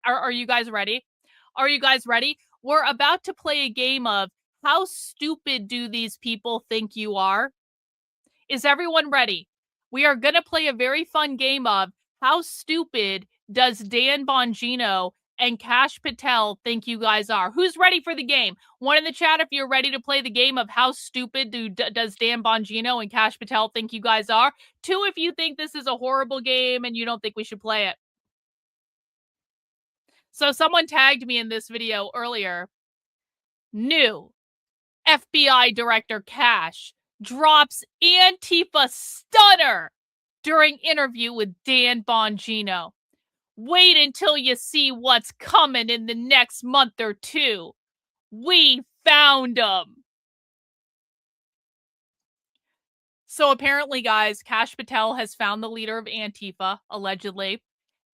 Are you guys ready? Are you guys ready? We're about to play a game of how stupid do these people think you are? Is everyone ready? We are going to play a very fun game of how stupid does Dan Bongino and Kash Patel think you guys are? Who's ready for the game? One in the chat if you're ready to play the game of how stupid does Dan Bongino and Kash Patel think you guys are? Two if you think this is a horrible game and you don't think we should play it. So someone tagged me in this video earlier. New FBI Director Kash drops Antifa stunner during interview with Dan Bongino. Wait until you see what's coming in the next month or two. We found them. So apparently, guys, Kash Patel has found the leader of Antifa, allegedly.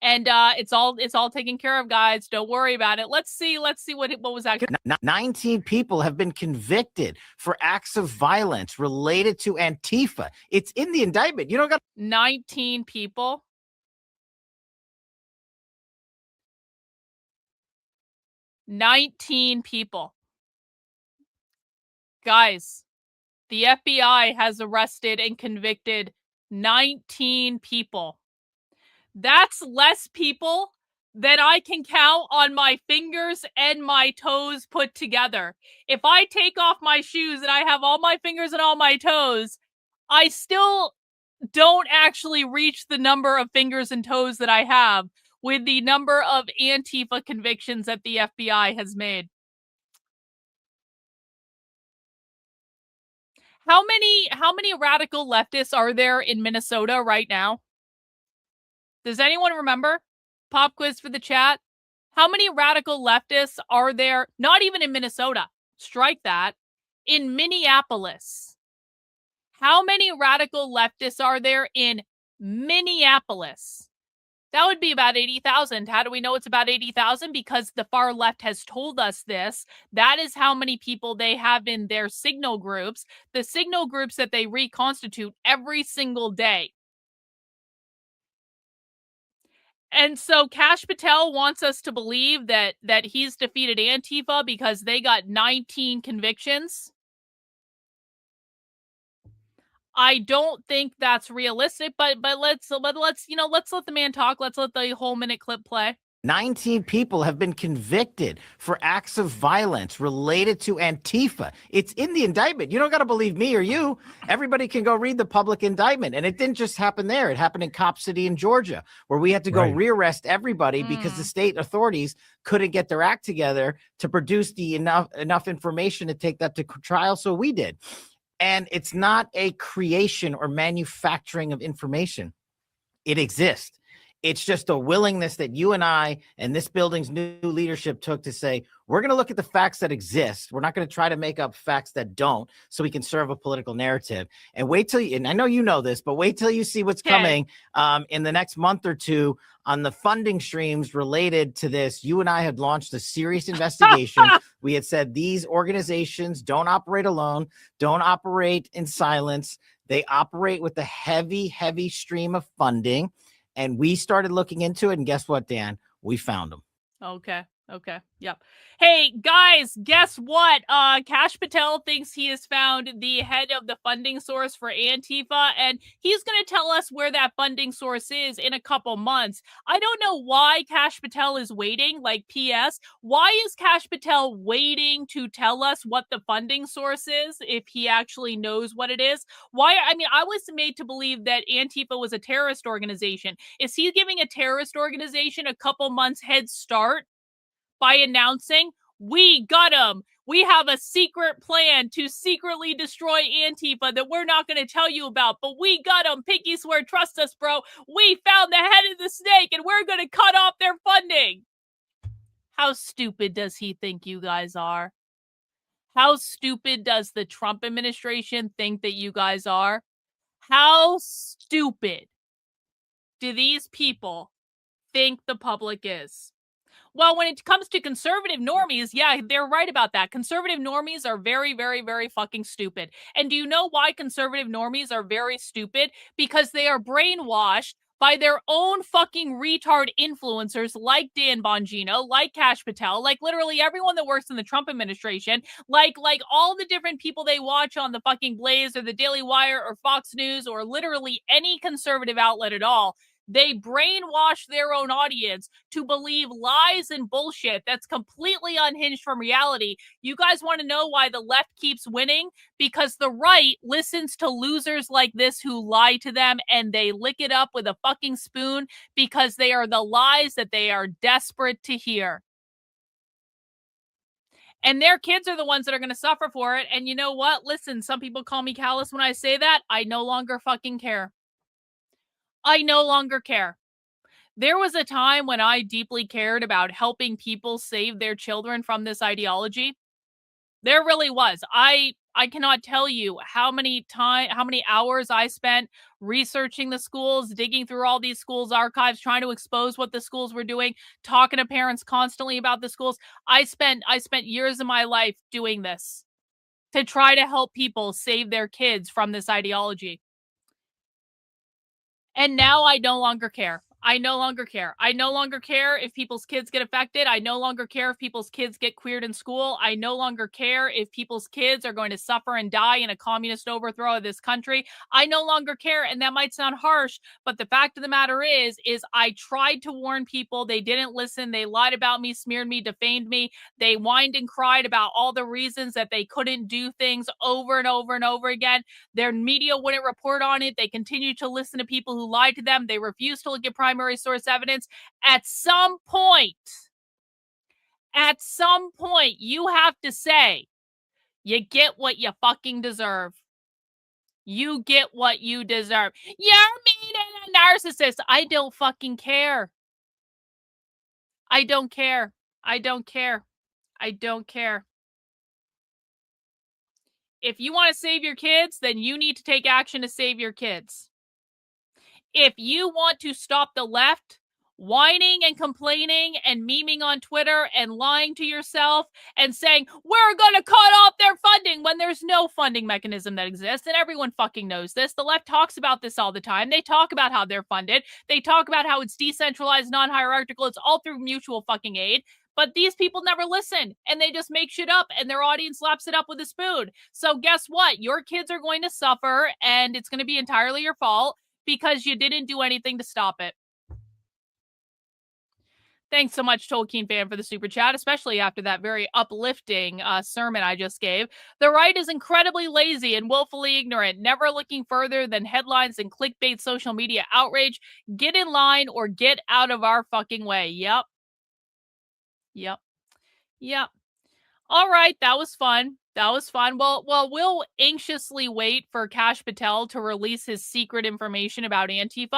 And it's all taken care of, guys. Don't worry about it. Let's see what was that. 19 people have been convicted for acts of violence related to Antifa. It's in the indictment. You don't got 19 people. Guys, the FBI has arrested and convicted 19 people. That's less people than I can count on my fingers and my toes put together. If I take off my shoes and I have all my fingers and all my toes, I still don't actually reach the number of fingers and toes that I have with the number of Antifa convictions that the FBI has made. How many radical leftists are there in Minnesota right now? Does anyone remember? Pop quiz for the chat. How many radical leftists are there? Not even in Minnesota. Strike that. In Minneapolis. How many radical leftists are there in Minneapolis? That would be about 80,000. How do we know it's about 80,000? Because the far left has told us this. That is how many people they have in their signal groups. The signal groups that they reconstitute every single day. And so Kash Patel wants us to believe that he's defeated Antifa because they got 19 convictions. I don't think that's realistic, but let's let the man talk. Let's let the whole minute clip play. 19 people have been convicted for acts of violence related to Antifa. It's in the indictment. You don't got to believe me or you. Everybody can go read the public indictment. And it didn't just happen there. It happened in Cop City in Georgia, where we had to go rearrest everybody because the state authorities couldn't get their act together to produce the enough information to take that to trial. So we did. And it's not a creation or manufacturing of information. It exists. It's just a willingness that you and I and this building's new leadership took to say, we're going to look at the facts that exist. We're not going to try to make up facts that don't, so we can serve a political narrative. And wait till you, and I know you know this, but wait till you see what's coming in the next month or two on the funding streams related to this. You and I had launched a serious investigation. We had said these organizations don't operate alone, don't operate in silence. They operate with a heavy, heavy stream of funding. And we started looking into it, and guess what, Dan? We found them. Okay. Yep. Hey, guys, guess what? Kash Patel thinks he has found the head of the funding source for Antifa, and he's going to tell us where that funding source is in a couple months. I don't know why Kash Patel is waiting, like P.S. Why is Kash Patel waiting to tell us what the funding source is if he actually knows what it is? Why? I mean, I was made to believe that Antifa was a terrorist organization. Is he giving a terrorist organization a couple months head start by announcing, we got him? We have a secret plan to secretly destroy Antifa that we're not going to tell you about, but we got him. Pinky swear, trust us, bro. We found the head of the snake and we're going to cut off their funding. How stupid does he think you guys are? How stupid does the Trump administration think that you guys are? How stupid do these people think the public is? Well, when it comes to conservative normies, yeah, they're right about that. Conservative normies are very, very, very fucking stupid. And do you know why conservative normies are very stupid? Because they are brainwashed by their own fucking retard influencers like Dan Bongino, like Kash Patel, like literally everyone that works in the Trump administration, like all the different people they watch on the fucking Blaze or the Daily Wire or Fox News or literally any conservative outlet at all. They brainwash their own audience to believe lies and bullshit that's completely unhinged from reality. You guys want to know why the left keeps winning? Because the right listens to losers like this who lie to them and they lick it up with a fucking spoon because they are the lies that they are desperate to hear. And their kids are the ones that are going to suffer for it. And you know what? Listen, some people call me callous when I say that. I no longer fucking care. I no longer care. There was a time when I deeply cared about helping people save their children from this ideology. There really was. I cannot tell you how many hours I spent researching the schools, digging through all these schools' archives, trying to expose what the schools were doing, talking to parents constantly about the schools. I spent years of my life doing this to try to help people save their kids from this ideology. And now I no longer care. I no longer care. I no longer care if people's kids get affected. I no longer care if people's kids get queered in school. I no longer care if people's kids are going to suffer and die in a communist overthrow of this country. I no longer care. And that might sound harsh, but the fact of the matter is I tried to warn people. They didn't listen. They lied about me, smeared me, defamed me. They whined and cried about all the reasons that they couldn't do things over and over and over again. Their media wouldn't report on it. They continued to listen to people who lied to them. They refused to look at primary source evidence. At some point, you have to say, you get what you fucking deserve. You get what you deserve. You're mean and a narcissist. I don't fucking care. I don't care. I don't care. I don't care. If you want to save your kids, then you need to take action to save your kids. If you want to stop the left whining and complaining and memeing on Twitter and lying to yourself and saying, we're going to cut off their funding when there's no funding mechanism that exists, and everyone fucking knows this. The left talks about this all the time. They talk about how they're funded. They talk about how it's decentralized, non-hierarchical. It's all through mutual fucking aid. But these people never listen, and they just make shit up, and their audience laps it up with a spoon. So guess what? Your kids are going to suffer, and it's going to be entirely your fault because you didn't do anything to stop it. Thanks so much, Tolkien fan, for the super chat, especially after that very uplifting sermon I just gave. The right is incredibly lazy and willfully ignorant, never looking further than headlines and clickbait social media outrage. Get in line or get out of our fucking way. Yep. All right, that was fun. Well, we'll anxiously wait for Kash Patel to release his secret information about Antifa.